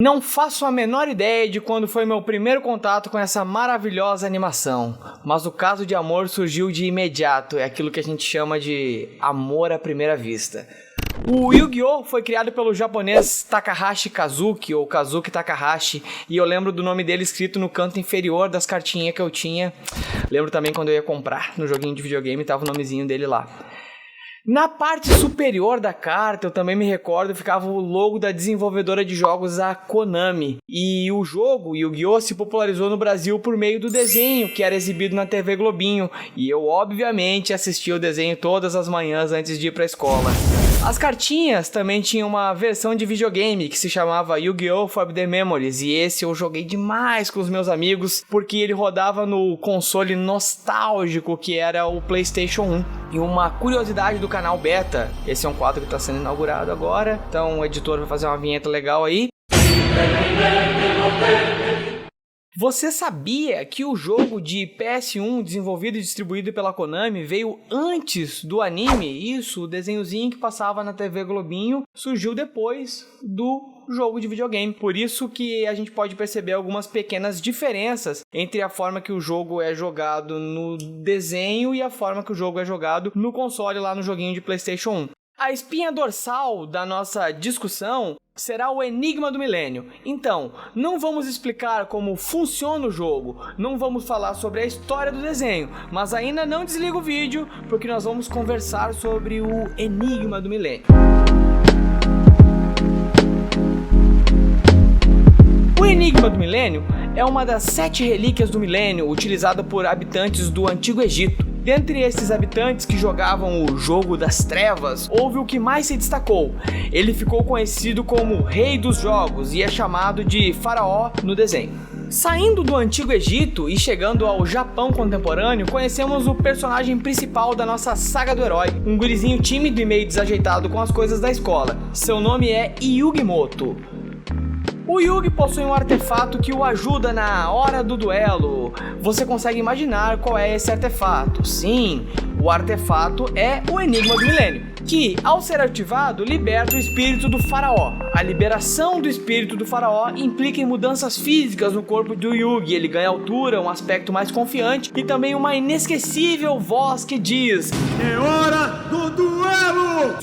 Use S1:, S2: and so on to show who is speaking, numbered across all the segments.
S1: Não faço a menor ideia de quando foi meu primeiro contato com essa maravilhosa animação, mas o caso de amor surgiu de imediato, é aquilo que a gente chama de amor à primeira vista. O Yu-Gi-Oh! Foi criado pelo japonês Takahashi Kazuki, ou Kazuki Takahashi, e eu lembro do nome dele escrito no canto inferior das cartinhas que eu tinha. Lembro também quando eu ia comprar no joguinho de videogame, tava o nomezinho dele lá. Na parte superior da carta, eu também me recordo, ficava o logo da desenvolvedora de jogos, a Konami. E o jogo, Yu-Gi-Oh! Se popularizou no Brasil por meio do desenho, que era exibido na TV Globinho. E eu, obviamente, assistia o desenho todas as manhãs antes de ir pra escola. As cartinhas também tinham uma versão de videogame que se chamava Yu-Gi-Oh! Forbidden Memories, e esse eu joguei demais com os meus amigos, porque ele rodava no console nostálgico que era o PlayStation 1. E uma curiosidade do canal Beta, esse é um quadro que está sendo inaugurado agora, então o editor vai fazer uma vinheta legal aí. Você sabia que o jogo de PS1 desenvolvido e distribuído pela Konami veio antes do anime? Isso, o desenhozinho que passava na TV Globinho surgiu depois do jogo de videogame. Por isso que a gente pode perceber algumas pequenas diferenças entre a forma que o jogo é jogado no desenho e a forma que o jogo é jogado no console lá no joguinho de PlayStation 1. A espinha dorsal da nossa discussão será o Enigma do Milênio. Então, não vamos explicar como funciona o jogo, não vamos falar sobre a história do desenho, mas ainda não desliga o vídeo, porque nós vamos conversar sobre o Enigma do Milênio. O Enigma do Milênio é uma das 7 relíquias do milênio utilizada por habitantes do Antigo Egito. Dentre esses habitantes que jogavam o Jogo das Trevas, houve o que mais se destacou. Ele ficou conhecido como Rei dos Jogos e é chamado de Faraó no desenho. Saindo do Antigo Egito e chegando ao Japão contemporâneo, conhecemos o personagem principal da nossa saga do herói, um gurizinho tímido e meio desajeitado com as coisas da escola. Seu nome é Yugimoto. O Yugi possui um artefato que o ajuda na hora do duelo. Você consegue imaginar qual é esse artefato? Sim, o artefato é o Enigma do Milênio, que, ao ser ativado, liberta o espírito do faraó. A liberação do espírito do faraó implica em mudanças físicas no corpo do Yugi. Ele ganha altura, um aspecto mais confiante e também uma inesquecível voz que diz: "É hora do duelo!"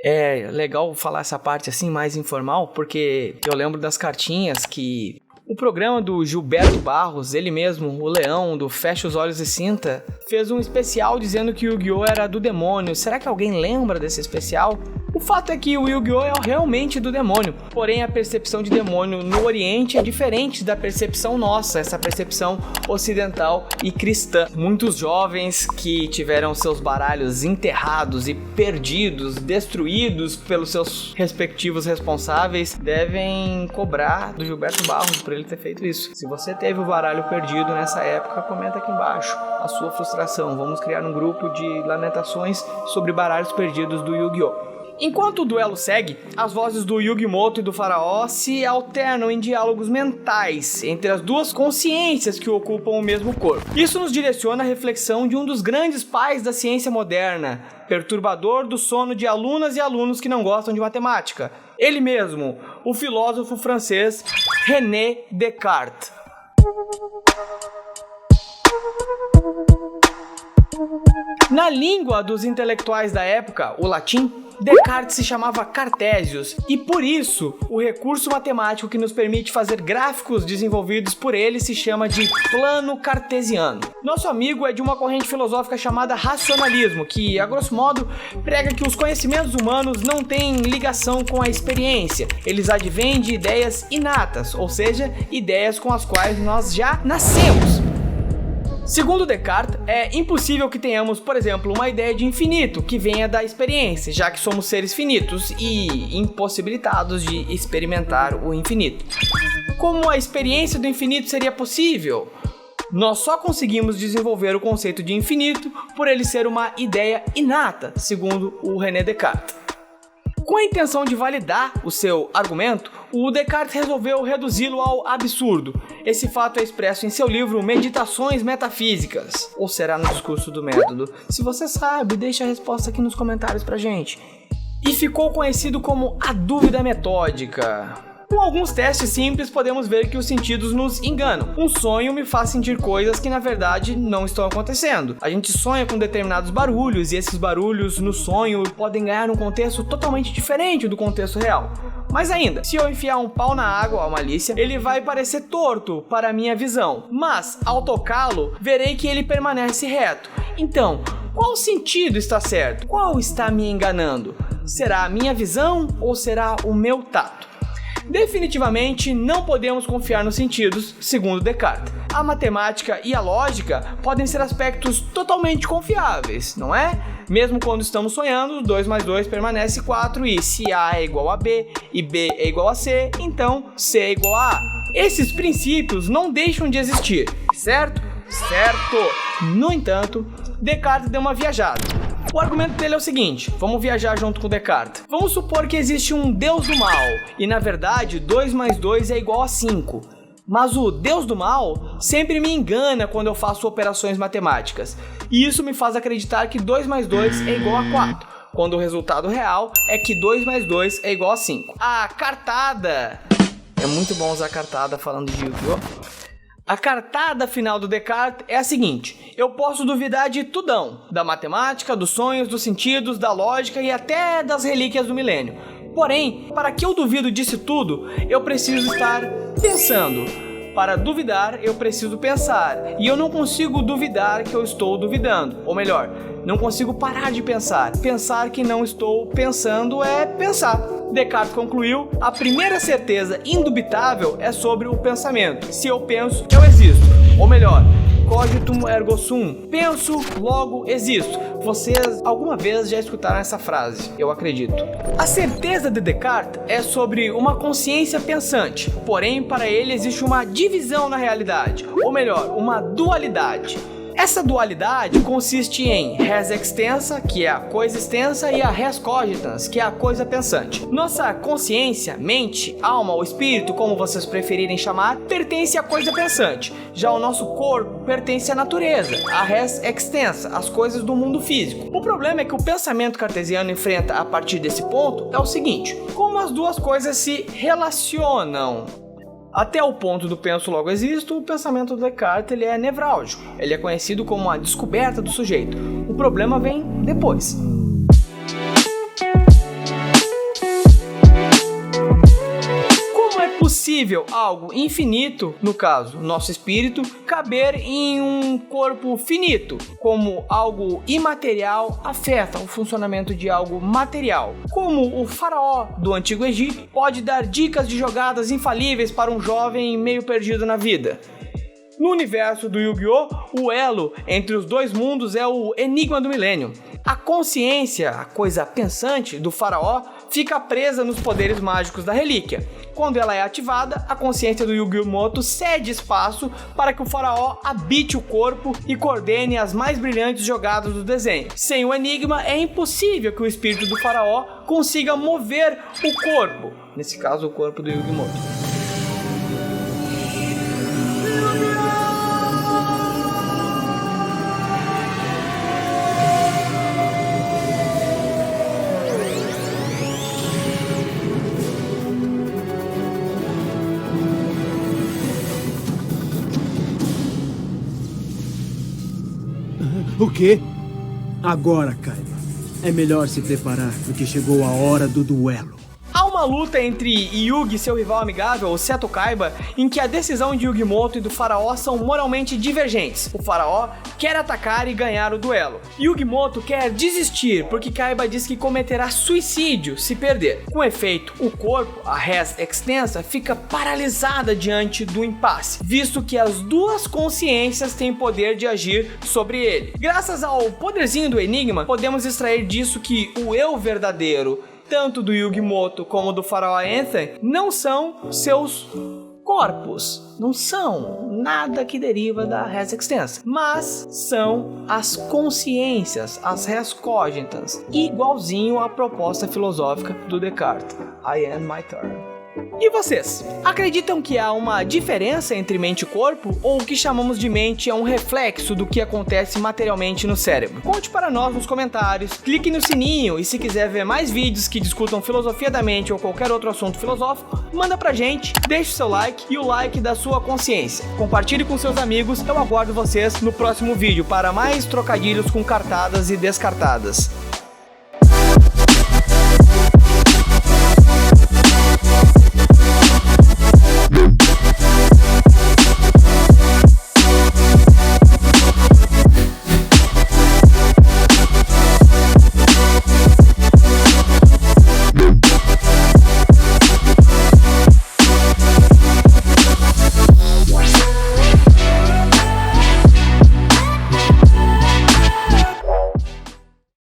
S1: É legal falar essa parte assim mais informal, porque eu lembro das cartinhas que o programa do Gilberto Barros, ele mesmo, o Leão, do Fecha os Olhos e Sinta, fez um especial dizendo que o Yu-Gi-Oh! Era do demônio. Será que alguém lembra desse especial? O fato é que o Yu-Gi-Oh! É realmente do demônio, porém a percepção de demônio no Oriente é diferente da percepção nossa, essa percepção ocidental e cristã. Muitos jovens que tiveram seus baralhos enterrados e perdidos, destruídos pelos seus respectivos responsáveis, devem cobrar do Gilberto Barros por ele ter feito isso. Se você teve o baralho perdido nessa época, comenta aqui embaixo a sua frustração. Vamos criar um grupo de lamentações sobre baralhos perdidos do Yu-Gi-Oh! Enquanto o duelo segue, as vozes do Yugimoto e do faraó se alternam em diálogos mentais entre as duas consciências que ocupam o mesmo corpo. Isso nos direciona à reflexão de um dos grandes pais da ciência moderna, perturbador do sono de alunas e alunos que não gostam de matemática. Ele mesmo, o filósofo francês René Descartes. Na língua dos intelectuais da época, o latim, Descartes se chamava Cartésios, e por isso o recurso matemático que nos permite fazer gráficos desenvolvidos por ele se chama de plano cartesiano. Nosso amigo é de uma corrente filosófica chamada racionalismo, que, a grosso modo, prega que os conhecimentos humanos não têm ligação com a experiência, eles advêm de ideias inatas, ou seja, ideias com as quais nós já nascemos. Segundo Descartes, é impossível que tenhamos, por exemplo, uma ideia de infinito que venha da experiência, já que somos seres finitos e impossibilitados de experimentar o infinito. Como a experiência do infinito seria possível? Nós só conseguimos desenvolver o conceito de infinito por ele ser uma ideia inata, segundo o René Descartes. Com a intenção de validar o seu argumento, o Descartes resolveu reduzi-lo ao absurdo. Esse fato é expresso em seu livro Meditações Metafísicas, ou será no discurso do método? Se você sabe, deixa a resposta aqui nos comentários pra gente. e ficou conhecido como a dúvida metódica. Com alguns testes simples, podemos ver que os sentidos nos enganam. Um sonho me faz sentir coisas que na verdade não estão acontecendo. A gente sonha com determinados barulhos e esses barulhos no sonho podem ganhar um contexto totalmente diferente do contexto real. Mais ainda, se eu enfiar um pau na água, a malícia, ele vai parecer torto para a minha visão, mas ao tocá-lo, verei que ele permanece reto. Então, qual sentido está certo? Qual está me enganando? Será a minha visão ou será o meu tato? Definitivamente não podemos confiar nos sentidos, segundo Descartes. A matemática e a lógica podem ser aspectos totalmente confiáveis, não é? Mesmo quando estamos sonhando, 2 mais 2 permanece 4 e se A é igual a B e B é igual a C, então C é igual a A. Esses princípios não deixam de existir, certo? Certo! No entanto, Descartes deu uma viajada. O argumento dele é o seguinte, vamos viajar junto com Descartes. Vamos supor que existe um deus do mal, e na verdade 2 mais 2 é igual a 5. Mas o deus do mal sempre me engana quando eu faço operações matemáticas. E isso me faz acreditar que 2 mais 2 é igual a 4, quando o resultado real é que 2 mais 2 é igual a 5. A cartada... É muito bom usar cartada falando de Yu-Gi-Oh! A cartada final do Descartes é a seguinte: eu posso duvidar de tudão, da matemática, dos sonhos, dos sentidos, da lógica e até das relíquias do milênio. Porém, para que eu duvido disso tudo, eu preciso estar pensando. Para duvidar, eu preciso pensar. E eu não consigo duvidar que eu estou duvidando. Ou melhor, não consigo parar de pensar. Pensar que não estou pensando é pensar. Descartes concluiu: a primeira certeza indubitável é sobre o pensamento. Se eu penso, eu existo. Ou melhor, cogitum ergo sum. Penso, logo existo. Vocês alguma vez já escutaram essa frase, eu acredito. A certeza de Descartes é sobre uma consciência pensante. Porém, para ele existe uma divisão na realidade. Ou melhor, uma dualidade. Essa dualidade consiste em res extensa, que é a coisa extensa, e a res cogitans, que é a coisa pensante. Nossa consciência, mente, alma ou espírito, como vocês preferirem chamar, pertence à coisa pensante. Já o nosso corpo pertence à natureza, a res extensa, as coisas do mundo físico. O problema é que o pensamento cartesiano enfrenta a partir desse ponto é o seguinte: como as duas coisas se relacionam? Até o ponto do penso logo existo, o pensamento do Descartes ele é nevrálgico. Ele é conhecido como a descoberta do sujeito. O problema vem depois. Como é possível algo infinito, no caso, nosso espírito, caber em um corpo finito? Como algo imaterial afeta o funcionamento de algo material? Como o faraó do Antigo Egito pode dar dicas de jogadas infalíveis para um jovem meio perdido na vida? No universo do Yu-Gi-Oh!, o elo entre os dois mundos é o enigma do milênio. A consciência, a coisa pensante do faraó, fica presa nos poderes mágicos da relíquia. Quando ela é ativada, a consciência do Yu-Gi-Oh! Cede espaço para que o faraó habite o corpo e coordene as mais brilhantes jogadas do desenho. Sem o enigma, é impossível que o espírito do faraó consiga mover o corpo. Nesse caso, o corpo do Yu-Gi-Oh!
S2: O quê? Agora, Kaiba. É melhor se preparar, porque chegou a hora do duelo.
S1: Há uma luta entre Yugi e seu rival amigável, o Seto Kaiba, em que a decisão de Yugimoto e do faraó são moralmente divergentes. O faraó quer atacar e ganhar o duelo. Yugimoto quer desistir, porque Kaiba diz que cometerá suicídio se perder. Com efeito, o corpo, a res extensa, fica paralisada diante do impasse, visto que as duas consciências têm poder de agir sobre ele. Graças ao poderzinho do enigma, podemos extrair disso que o eu verdadeiro, tanto do Yugimoto como do faraó Anthem, não são seus corpos, não são nada que deriva da res extensa, mas são as consciências, as res cogitans, igualzinho à proposta filosófica do Descartes. I am my turn. E vocês? Acreditam que há uma diferença entre mente e corpo? Ou o que chamamos de mente é um reflexo do que acontece materialmente no cérebro? Conte para nós nos comentários, clique no sininho e se quiser ver mais vídeos que discutam filosofia da mente ou qualquer outro assunto filosófico, manda pra gente, deixe o seu like e o like da sua consciência. Compartilhe com seus amigos, eu aguardo vocês no próximo vídeo para mais trocadilhos com cartadas e descartadas.